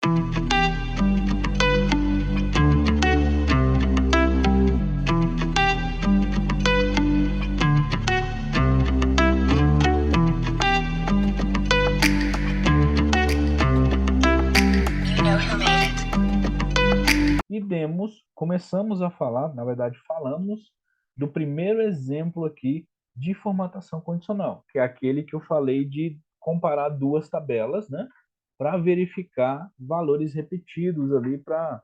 E começamos a falar, na verdade falamos, do primeiro exemplo aqui de formatação condicional, que é aquele que eu falei de comparar duas tabelas, né, para verificar valores repetidos ali para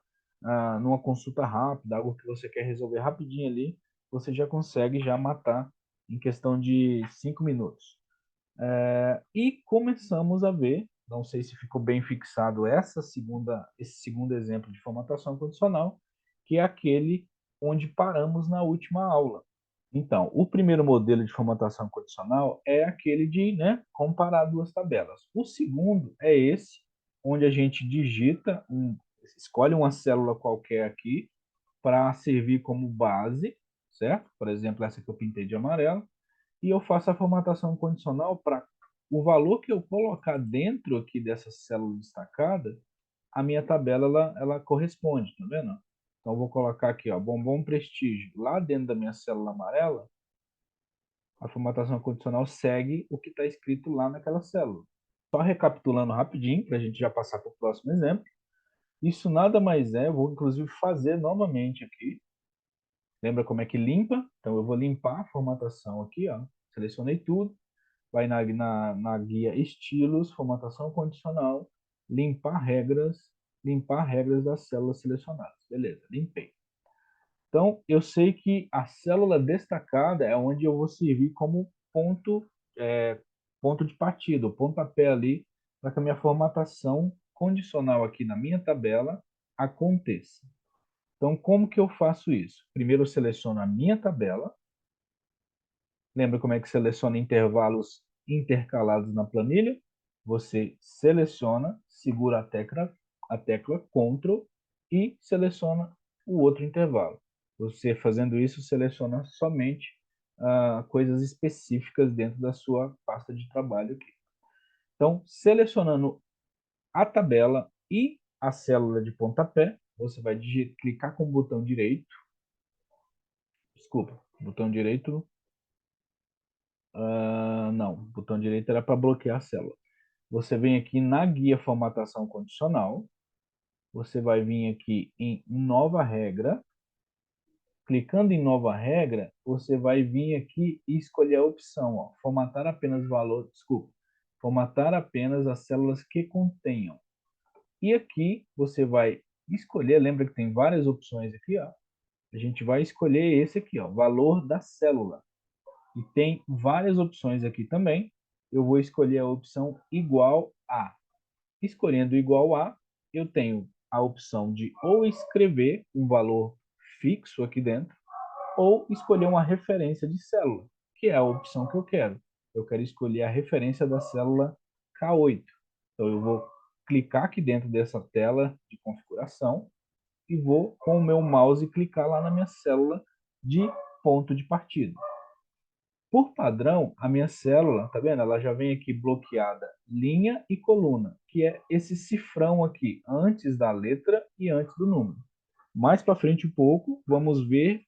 numa consulta rápida, algo que você quer resolver rapidinho ali, você já consegue já matar em questão de 5 minutos. E começamos a ver, não sei se ficou bem fixado esse segundo exemplo de formatação condicional, que é aquele onde paramos na última aula. Então, o primeiro modelo de formatação condicional é aquele de, né, comparar duas tabelas. O segundo é esse, onde a gente escolhe uma célula qualquer aqui para servir como base, certo? Por exemplo, essa que eu pintei de amarelo, e eu faço a formatação condicional para o valor que eu colocar dentro aqui dessa célula destacada, a minha tabela ela corresponde, tá vendo? Então eu vou colocar aqui, ó, bombom prestígio, lá dentro da minha célula amarela, a formatação condicional segue o que está escrito lá naquela célula. Só recapitulando rapidinho, para a gente já passar para o próximo exemplo. Isso nada mais é, eu vou inclusive fazer novamente aqui. Lembra como é que limpa? Então eu vou limpar a formatação aqui, ó. Selecionei tudo. Vai na guia estilos, formatação condicional, limpar regras das células selecionadas. Beleza, limpei. Então, eu sei que a célula destacada é onde eu vou servir como ponto de partida, o pontapé ali, para que a minha formatação condicional aqui na minha tabela aconteça. Então, como que eu faço isso? Primeiro eu seleciono a minha tabela. Lembra como é que seleciona intervalos intercalados na planilha? Você seleciona, segura a tecla Ctrl e seleciona o outro intervalo. Você fazendo isso, seleciona somente coisas específicas dentro da sua pasta de trabalho aqui. Então, selecionando a tabela e a célula de pontapé, você vai clicar com o botão direito. Desculpa, botão direito. Não, o botão direito era para bloquear a célula. Você vem aqui na guia formatação condicional. Você vai vir aqui em nova regra. Clicando em nova regra, você vai vir aqui e escolher a opção, ó, formatar apenas formatar apenas as células que contenham. E aqui você vai escolher, lembra que tem várias opções aqui, ó. A gente vai escolher esse aqui, ó, valor da célula. E tem várias opções aqui também. Eu vou escolher a opção igual a. Escolhendo igual a, eu tenho a opção de ou escrever um valor fixo aqui dentro, ou escolher uma referência de célula, que é a opção que eu quero. Eu quero escolher a referência da célula K8. Então eu vou clicar aqui dentro dessa tela de configuração e vou com o meu mouse clicar lá na minha célula de ponto de partida. Por padrão, a minha célula, tá vendo? Ela já vem aqui bloqueada linha e coluna, que é esse cifrão aqui, antes da letra e antes do número. Mais para frente um pouco, vamos ver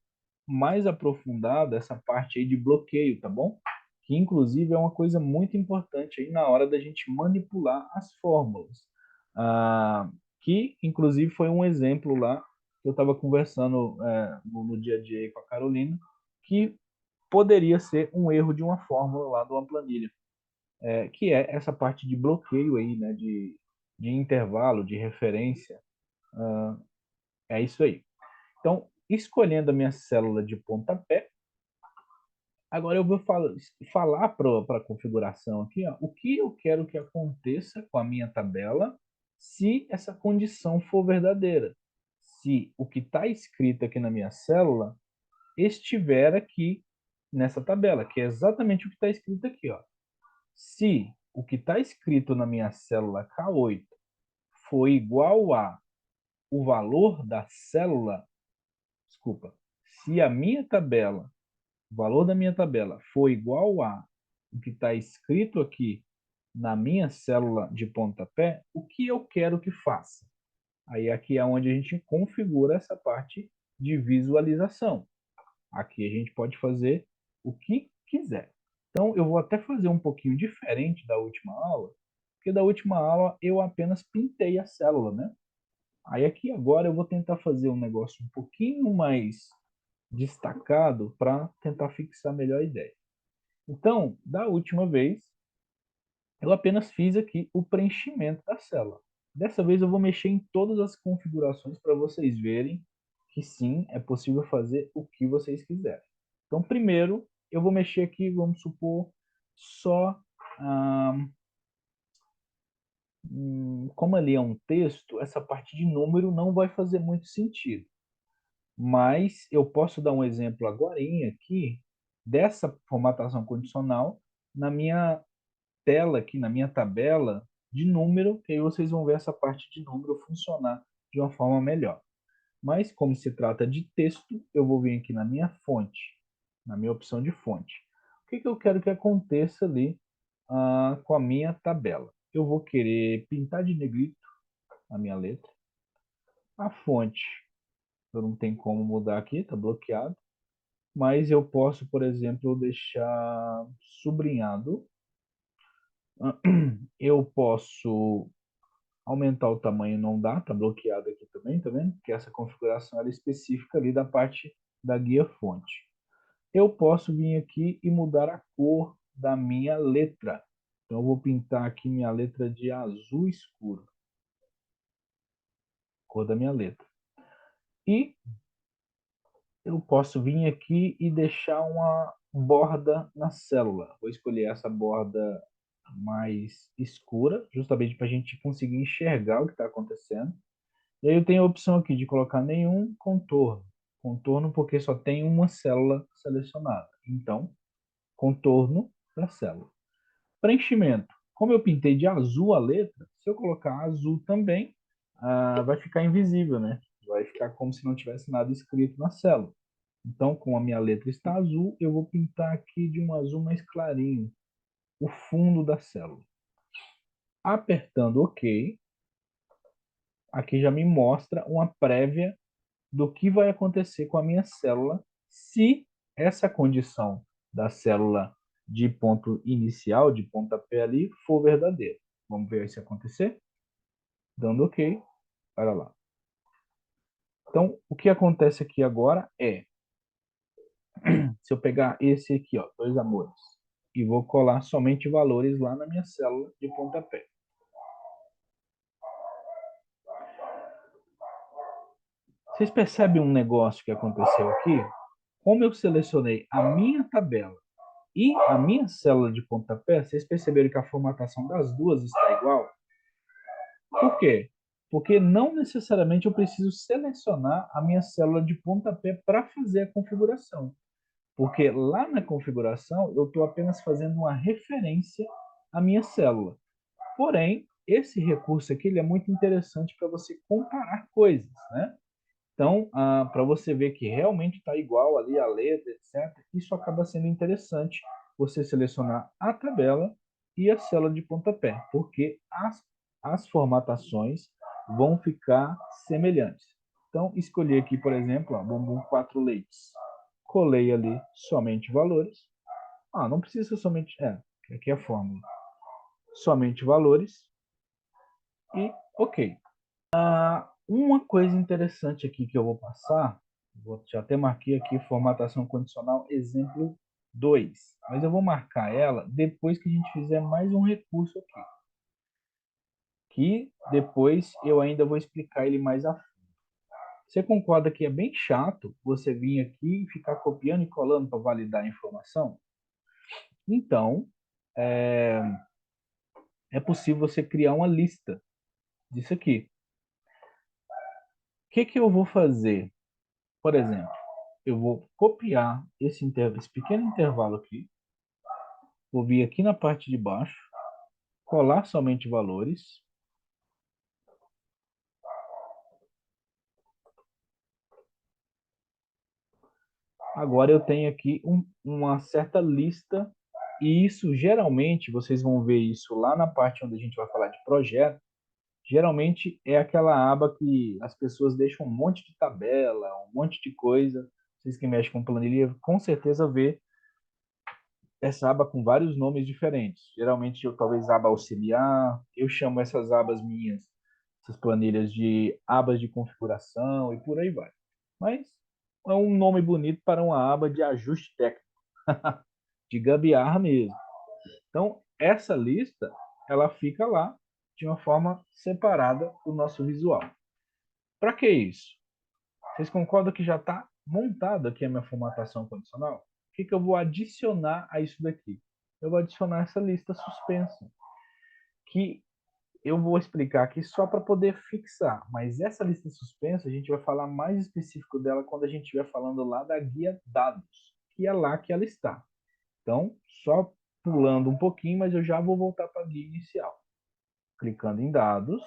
mais aprofundado essa parte aí de bloqueio, tá bom? Que inclusive é uma coisa muito importante aí na hora da gente manipular as fórmulas. Que inclusive foi um exemplo lá que eu estava conversando no dia a dia aí com a Carolina, que poderia ser um erro de uma fórmula lá de uma planilha, que é essa parte de bloqueio aí, né, de intervalo, de referência. É isso aí. Então, escolhendo a minha célula de pontapé, agora eu vou falar para a configuração aqui, ó, o que eu quero que aconteça com a minha tabela se essa condição for verdadeira. Se o que está escrito aqui na minha célula estiver aqui nessa tabela, que é exatamente o que está escrito aqui, ó. Se o que está escrito na minha célula K8 for igual a o valor da célula, desculpa, se a minha tabela, o valor da minha tabela for igual a o que está escrito aqui na minha célula de pontapé o que eu quero que faça. Aí aqui é onde a gente configura essa parte de visualização. Aqui a gente pode fazer o que quiser. Então eu vou até fazer um pouquinho diferente da última aula, porque da última aula eu apenas pintei a célula, né? Aí aqui agora eu vou tentar fazer um negócio um pouquinho mais destacado para tentar fixar melhor a ideia. Então, da última vez, eu apenas fiz aqui o preenchimento da célula. Dessa vez eu vou mexer em todas as configurações para vocês verem que sim, é possível fazer o que vocês quiserem. Então, primeiro, eu vou mexer aqui, vamos supor, só... como ali é um texto, essa parte de número não vai fazer muito sentido. Mas eu posso dar um exemplo agora aqui dessa formatação condicional na minha tela aqui, na minha tabela de número, que aí vocês vão ver essa parte de número funcionar de uma forma melhor. Mas como se trata de texto, eu vou vir aqui na minha fonte, na minha opção de fonte. O que eu quero que aconteça ali com a minha tabela? Eu vou querer pintar de negrito a minha letra. A fonte, eu não tenho como mudar aqui, está bloqueado. Mas eu posso, por exemplo, deixar sublinhado. Eu posso aumentar o tamanho, não dá, está bloqueado aqui também, tá vendo? Porque essa configuração era específica ali da parte da guia fonte. Eu posso vir aqui e mudar a cor da minha letra. Então eu vou pintar aqui minha letra de azul escuro. Cor da minha letra. E eu posso vir aqui e deixar uma borda na célula. Vou escolher essa borda mais escura, justamente para a gente conseguir enxergar o que está acontecendo. E aí eu tenho a opção aqui de colocar nenhum contorno. Contorno porque só tem uma célula selecionada. Então, contorno da célula. Preenchimento. Como eu pintei de azul a letra, se eu colocar azul também, vai ficar invisível, né? Vai ficar como se não tivesse nada escrito na célula. Então, como a minha letra está azul, eu vou pintar aqui de um azul mais clarinho, o fundo da célula. Apertando OK, aqui já me mostra uma prévia do que vai acontecer com a minha célula se essa condição da célula de ponto inicial, de pontapé ali, for verdadeira. Vamos ver se acontecer. Dando OK, para lá. Então, o que acontece aqui agora é, se eu pegar esse aqui, ó, dois amores, e vou colar somente valores lá na minha célula de pontapé. Vocês percebem um negócio que aconteceu aqui? Como eu selecionei a minha tabela e a minha célula de pontapé, vocês perceberam que a formatação das duas está igual? Por quê? Porque não necessariamente eu preciso selecionar a minha célula de pontapé para fazer a configuração. Porque lá na configuração eu estou apenas fazendo uma referência à minha célula. Porém, esse recurso aqui ele é muito interessante para você comparar coisas, né? Então, para você ver que realmente está igual ali a letra, etc., isso acaba sendo interessante você selecionar a tabela e a célula de pontapé, porque as formatações vão ficar semelhantes. Então, escolhi aqui, por exemplo, bumbum 4 leites. Colei ali somente valores. Não precisa ser somente... aqui é a fórmula. Somente valores. E OK. Uma coisa interessante aqui que eu vou passar, já até marquei aqui formatação condicional exemplo 2, mas eu vou marcar ela depois que a gente fizer mais um recurso aqui, que depois eu ainda vou explicar ele mais a fundo. Você concorda que é bem chato você vir aqui e ficar copiando e colando para validar a informação? Então, é possível você criar uma lista disso aqui. O que eu vou fazer? Por exemplo, eu vou copiar esse pequeno intervalo aqui, vou vir aqui na parte de baixo, colar somente valores. Agora eu tenho aqui uma certa lista E isso, geralmente, vocês vão ver isso lá na parte onde a gente vai falar de projeto. Geralmente é aquela aba que as pessoas deixam um monte de tabela, um monte de coisa. Vocês que mexem com planilha, com certeza vê essa aba com vários nomes diferentes. Geralmente, eu talvez aba auxiliar. Eu chamo essas abas minhas, essas planilhas de abas de configuração e por aí vai. Mas é um nome bonito para uma aba de ajuste técnico, de gambiarra mesmo. Então, essa lista, ela fica lá de uma forma separada do nosso visual. Para que isso? Vocês concordam que já está montada aqui a minha formatação condicional? O que eu vou adicionar a isso daqui? Eu vou adicionar essa lista suspensa, que eu vou explicar aqui só para poder fixar. Mas essa lista suspensa, a gente vai falar mais específico dela quando a gente estiver falando lá da guia dados, que é lá que ela está. Então, só pulando um pouquinho, mas eu já vou voltar para a guia inicial. Clicando em dados,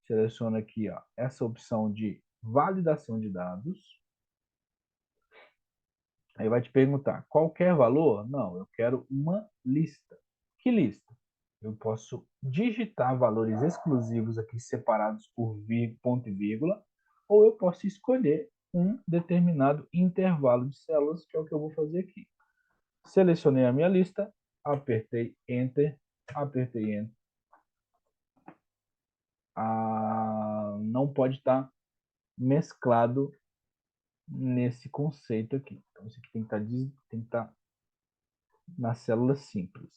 seleciono aqui ó, essa opção de validação de dados. Aí vai te perguntar, qualquer valor? Não, eu quero uma lista. Que lista? Eu posso digitar valores exclusivos aqui separados por ponto e vírgula, ou eu posso escolher um determinado intervalo de células, que é o que eu vou fazer aqui. Selecionei a minha lista, apertei Enter, apertei Enter. Não pode estar mesclado nesse conceito aqui. Então, isso aqui tem que estar na célula simples.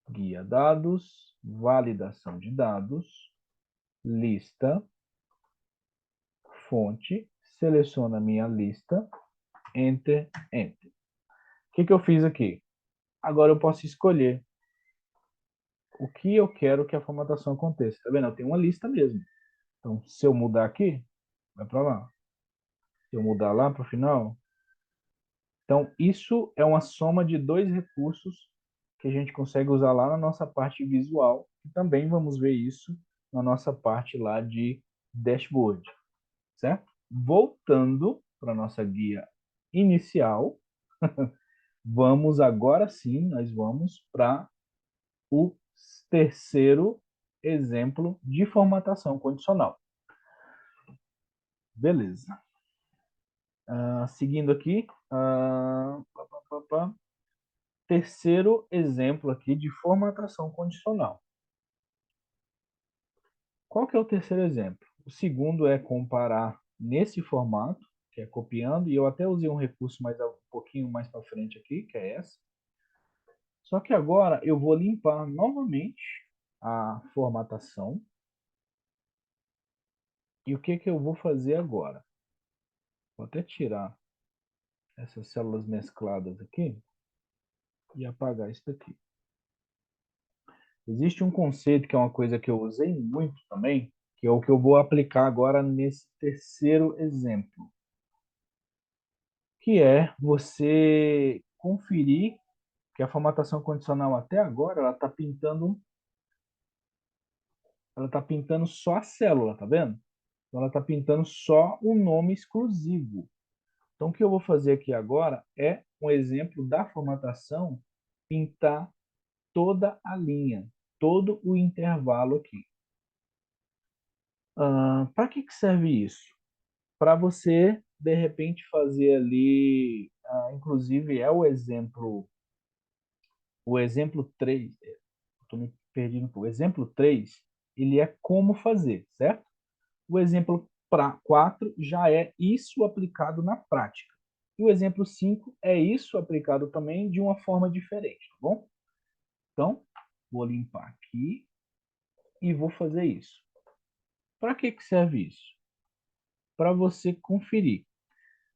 Guia dados, validação de dados, lista, fonte, seleciono a minha lista, Enter, Enter. O que eu fiz aqui? Agora eu posso escolher o que eu quero que a formatação aconteça. Tá vendo? Eu tenho uma lista mesmo. Então, se eu mudar aqui, vai para lá. Se eu mudar lá para o final, então isso é uma soma de dois recursos que a gente consegue usar lá na nossa parte visual. E também vamos ver isso na nossa parte lá de dashboard, certo? Voltando para a nossa guia inicial, vamos agora sim, nós vamos para o terceiro exemplo de formatação condicional. Beleza. Seguindo aqui, terceiro exemplo aqui de formatação condicional. Qual que é o terceiro exemplo? O segundo é comparar nesse formato, que é copiando, e eu até usei um recurso um pouquinho mais para frente aqui, que é essa. Só que agora eu vou limpar novamente a formatação. E o que eu vou fazer agora? Vou até tirar essas células mescladas aqui e apagar isso daqui. Existe um conceito que é uma coisa que eu usei muito também, que é o que eu vou aplicar agora nesse terceiro exemplo, que é você conferir que a formatação condicional até agora ela está pintando só a célula, tá vendo? Então ela está pintando só o nome exclusivo. Então o que eu vou fazer aqui agora é um exemplo da formatação pintar toda a linha, todo o intervalo aqui. Para que serve isso? Para você, de repente, fazer ali, inclusive é o exemplo 3, estou me perdendo, o exemplo 3, ele é como fazer, certo? O exemplo 4 já é isso aplicado na prática. E o exemplo 5 é isso aplicado também de uma forma diferente, tá bom? Então, vou limpar aqui e vou fazer isso. Para que serve isso? Para você conferir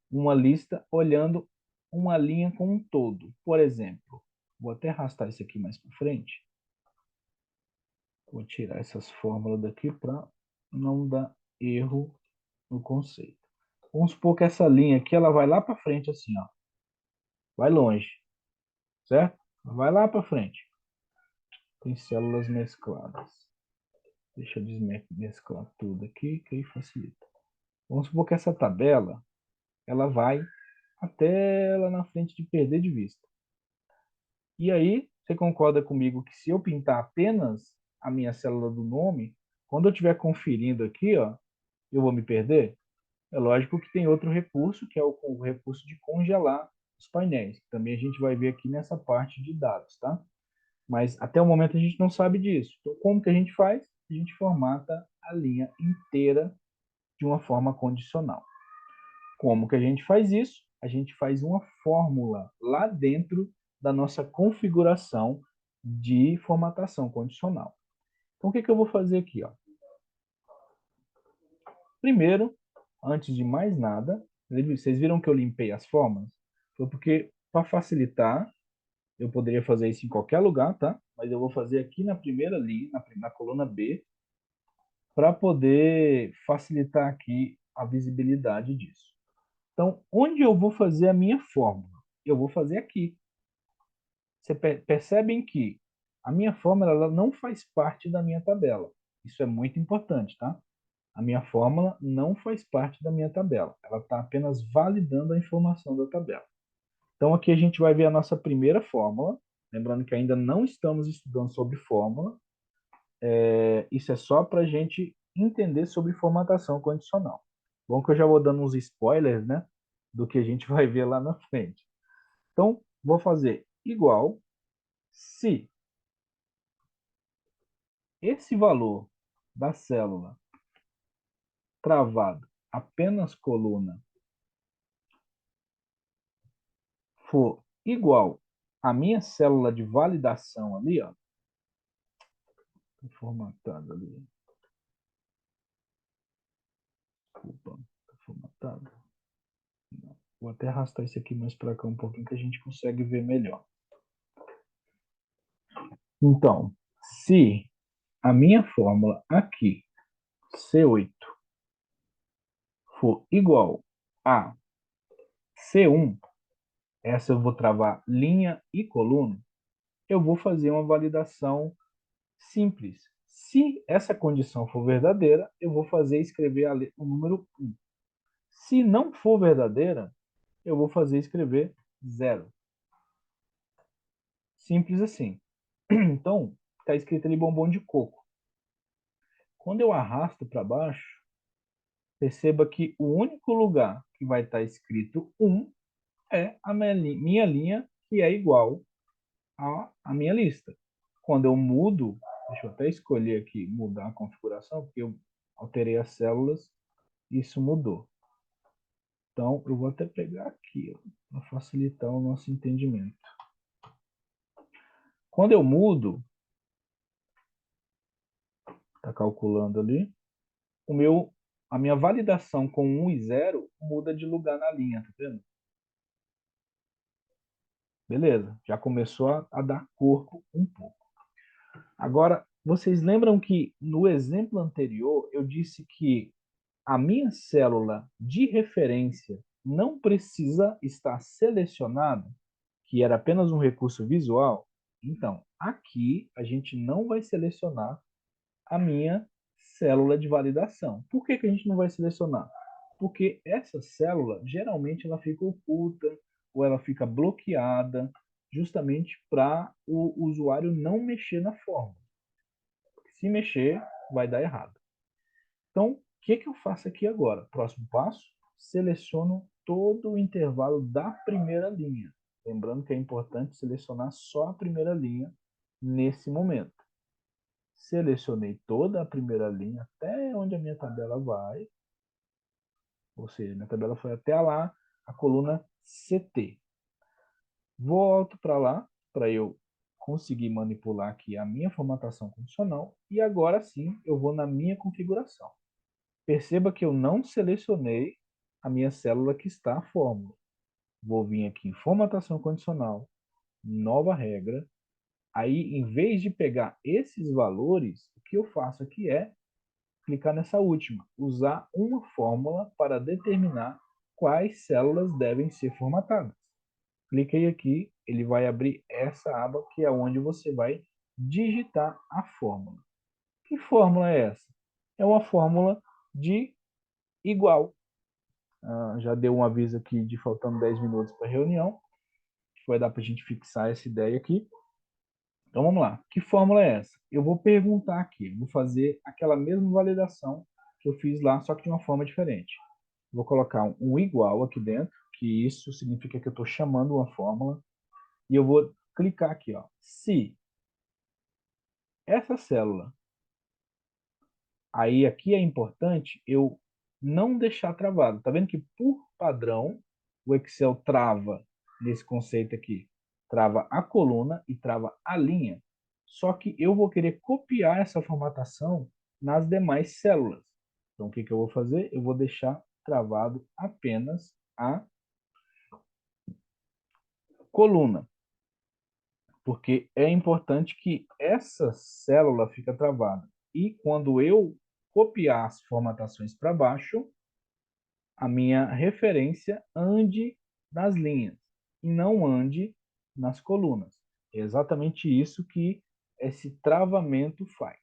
uma lista olhando uma linha como um todo. Por exemplo, vou até arrastar isso aqui mais para frente. Vou tirar essas fórmulas daqui para não dar erro no conceito. Vamos supor que essa linha aqui ela vai lá para frente assim, ó. Vai longe, certo? Vai lá para frente. Tem células mescladas. Deixa eu desmesclar tudo aqui, que aí facilita. Vamos supor que essa tabela ela vai até lá na frente de perder de vista. E aí, você concorda comigo que se eu pintar apenas a minha célula do nome, quando eu estiver conferindo aqui, ó, eu vou me perder? É lógico que tem outro recurso, que é o recurso de congelar os painéis, que também a gente vai ver aqui nessa parte de dados, tá? Mas até o momento a gente não sabe disso. Então, como que a gente faz? A gente formata a linha inteira de uma forma condicional. Como que a gente faz isso? A gente faz uma fórmula lá dentro da nossa configuração de formatação condicional. Então, o que eu vou fazer aqui? Ó? Primeiro, antes de mais nada, vocês viram que eu limpei as formas? Foi porque, para facilitar, eu poderia fazer isso em qualquer lugar, tá? Mas eu vou fazer aqui na primeira linha, na coluna B, para poder facilitar aqui a visibilidade disso. Então, onde eu vou fazer a minha fórmula? Eu vou fazer aqui. Vocês percebem que a minha fórmula ela não faz parte da minha tabela. Isso é muito importante, tá? A minha fórmula não faz parte da minha tabela. Ela está apenas validando a informação da tabela. Então, aqui a gente vai ver a nossa primeira fórmula. Lembrando que ainda não estamos estudando sobre fórmula. Isso é só para a gente entender sobre formatação condicional. Bom que eu já vou dando uns spoilers, né? Do que a gente vai ver lá na frente. Então, vou fazer igual se esse valor da célula travado apenas coluna for igual à minha célula de validação ali, ó, formatado ali, desculpa, formatado. Não. Vou até arrastar isso aqui mais para cá um pouquinho que a gente consegue ver melhor. Então, se a minha fórmula aqui, C8, for igual a C1, essa eu vou travar linha e coluna, eu vou fazer uma validação simples. Se essa condição for verdadeira, eu vou fazer escrever o número 1. Se não for verdadeira, eu vou fazer escrever 0. Simples assim. Então, está escrito ali bombom de coco. Quando eu arrasto para baixo, perceba que o único lugar que vai estar escrito 1 é a minha linha, que é igual à minha lista. Quando eu mudo, deixa eu até escolher aqui, mudar a configuração, porque eu alterei as células, isso mudou. Então, eu vou até pegar aqui, para facilitar o nosso entendimento. Quando eu mudo, está calculando ali, a minha validação com 1 e 0 muda de lugar na linha, tá vendo? Beleza, já começou a dar corpo um pouco. Agora, vocês lembram que no exemplo anterior eu disse que a minha célula de referência não precisa estar selecionada, que era apenas um recurso visual? Então, aqui a gente não vai selecionar a minha célula de validação. Por que a gente não vai selecionar? Porque essa célula, geralmente, ela fica oculta ou ela fica bloqueada, justamente para o usuário não mexer na fórmula. Se mexer, vai dar errado. Então, o que eu faço aqui agora? Próximo passo, seleciono todo o intervalo da primeira linha. Lembrando que é importante selecionar só a primeira linha nesse momento. Selecionei toda a primeira linha até onde a minha tabela vai. Ou seja, minha tabela foi até lá, a coluna CT. Volto para lá, para eu conseguir manipular aqui a minha formatação condicional. E agora sim, eu vou na minha configuração. Perceba que eu não selecionei a minha célula que está a fórmula. Vou vir aqui em formatação condicional, nova regra. Aí, em vez de pegar esses valores, o que eu faço aqui é clicar nessa última, usar uma fórmula para determinar quais células devem ser formatadas. Cliquei aqui, ele vai abrir essa aba que é onde você vai digitar a fórmula. Que fórmula é essa? É uma fórmula de igual. Já deu um aviso aqui de faltando 10 minutos para a reunião. Vai dar para a gente fixar essa ideia aqui. Então vamos lá. Que fórmula é essa? Eu vou perguntar aqui, vou fazer aquela mesma validação que eu fiz lá, só que de uma forma diferente. Vou colocar um igual aqui dentro, que isso significa que eu estou chamando uma fórmula, e eu vou clicar aqui, ó. Se essa célula, aí aqui é importante eu não deixar travado. Tá vendo que por padrão o Excel trava nesse conceito aqui, trava a coluna e trava a linha. Só que eu vou querer copiar essa formatação nas demais células. Então o que que eu vou fazer? Eu vou deixar travado apenas a coluna, porque é importante que essa célula fique travada. E quando eu copiar as formatações para baixo, a minha referência ande nas linhas e não ande nas colunas. É exatamente isso que esse travamento faz.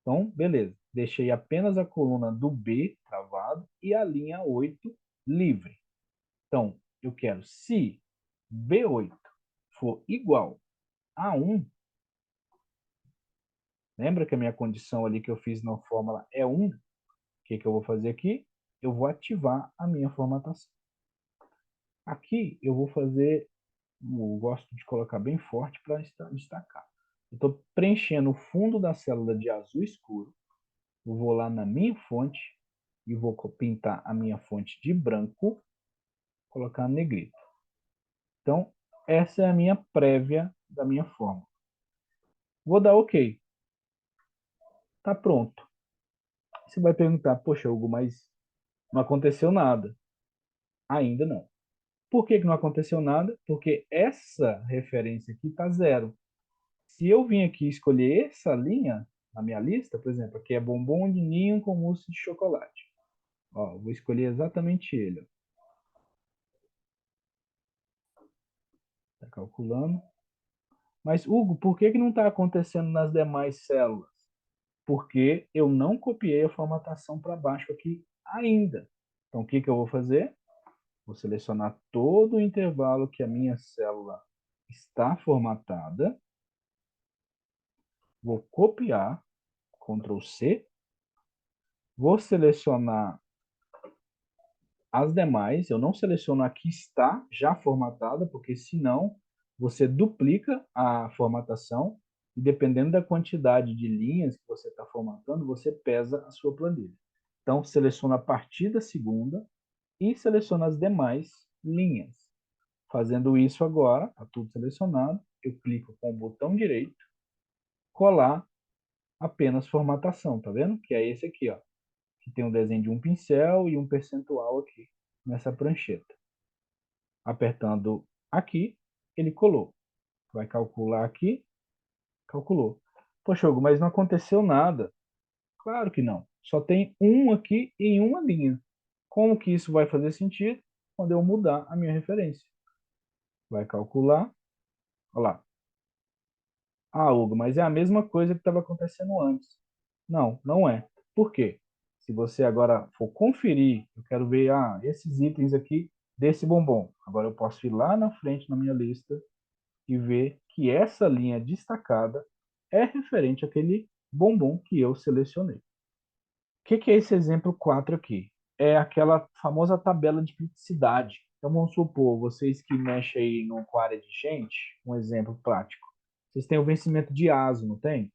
Então, beleza. Deixei apenas a coluna do B travado e a linha 8 livre. Então, eu quero se B8 for igual a 1, lembra que a minha condição ali que eu fiz na fórmula é 1? O que eu vou fazer aqui? Eu vou ativar a minha formatação. Aqui eu vou fazer, eu gosto de colocar bem forte para destacar. Eu estou preenchendo o fundo da célula de azul escuro. Eu vou lá na minha fonte e vou pintar a minha fonte de branco, colocar negrito. Então, essa é a minha prévia da minha forma. Vou dar OK. Tá pronto. Você vai perguntar, poxa, Hugo, mas não aconteceu nada. Ainda não. Por que não aconteceu nada? Porque essa referência aqui está zero. Se eu vim aqui escolher essa linha na minha lista, por exemplo, aqui é bombom de ninho com mousse de chocolate. Ó, vou escolher exatamente ele. Está calculando. Mas, Hugo, por que não está acontecendo nas demais células? Porque eu não copiei a formatação para baixo aqui ainda. Então, o que eu vou fazer? Vou selecionar todo o intervalo que a minha célula está formatada. Vou copiar, Ctrl C. Vou selecionar as demais, eu não seleciono a que está já formatada, porque senão você duplica a formatação e dependendo da quantidade de linhas que você está formatando, você pesa a sua planilha. Então, seleciona a partir da segunda e seleciona as demais linhas. Fazendo isso agora, está tudo selecionado, eu clico com o botão direito, colar apenas formatação, tá vendo? Que é esse aqui, ó, que tem um desenho de um pincel e um percentual aqui nessa prancheta. Apertando aqui, ele colou. Vai calcular aqui, calculou. Poxa, Hugo, mas não aconteceu nada. Claro que não. Só tem um aqui em uma linha. Como que isso vai fazer sentido? Quando eu mudar a minha referência. Vai calcular. Olha lá. Ah, Hugo, mas é a mesma coisa que estava acontecendo antes. Não, não é. Por quê? Se você agora for conferir, eu quero ver esses itens aqui desse bombom. Agora eu posso ir lá na frente na minha lista e ver que essa linha destacada é referente àquele bombom que eu selecionei. O que é esse exemplo 4 aqui? É aquela famosa tabela de criticidade. Então vamos supor, vocês que mexem aí com a área de gente, um exemplo prático. Vocês têm o vencimento de ASO, não tem?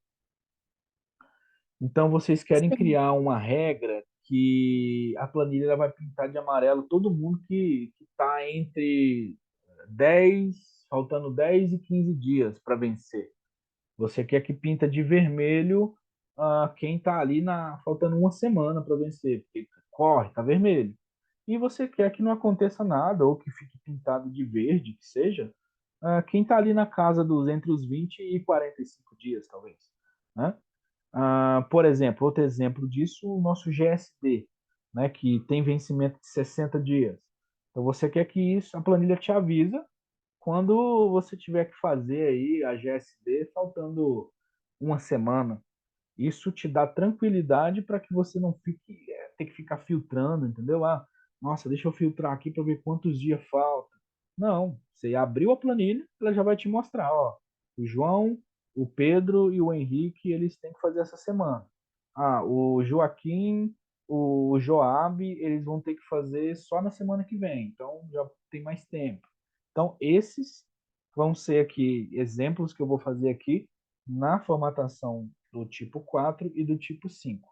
Então vocês querem Sim. criar uma regra que a planilha vai pintar de amarelo todo mundo que está entre 10, faltando 10 e 15 dias para vencer. Você quer que pinta de vermelho quem está ali faltando uma semana para vencer, porque corre, está vermelho. E você quer que não aconteça nada, ou que fique pintado de verde, que seja, quem está ali na casa entre os 20 e 45 dias, talvez. Né? Por exemplo, outro exemplo disso, o nosso GSD, né, que tem vencimento de 60 dias. Então você quer que isso, a planilha te avisa quando você tiver que fazer aí a GSD faltando uma semana. Isso te dá tranquilidade para que você não fique ter que ficar filtrando, entendeu? Nossa, deixa eu filtrar aqui para ver quantos dias falta. Não, você abriu a planilha, ela já vai te mostrar, ó, o João o Pedro e o Henrique, eles têm que fazer essa semana. Ah, o Joaquim, o Joab, eles vão ter que fazer só na semana que vem. Então já tem mais tempo. Então esses vão ser aqui exemplos que eu vou fazer aqui na formatação do tipo 4 e do tipo 5.